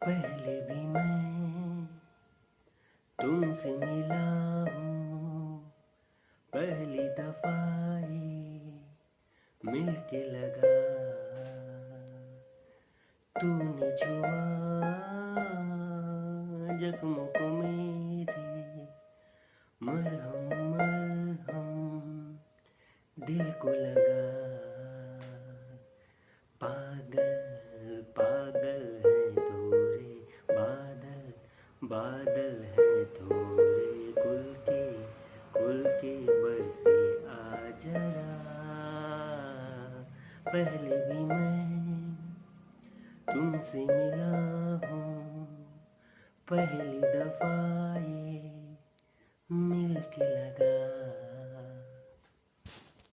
पहले भी मैं तुमसे मिला हूँ, पहली दफा ये मिलके लगा। तूने छुआ जख्मों को मेरे, मरहम मरहम दिल को लगा। पागल पागल है थोड़े बादल, बादल है थोड़े खुल के बरसे आ जरा। पहले भी मैं तुमसे मिला हूँ, पहली दफा ये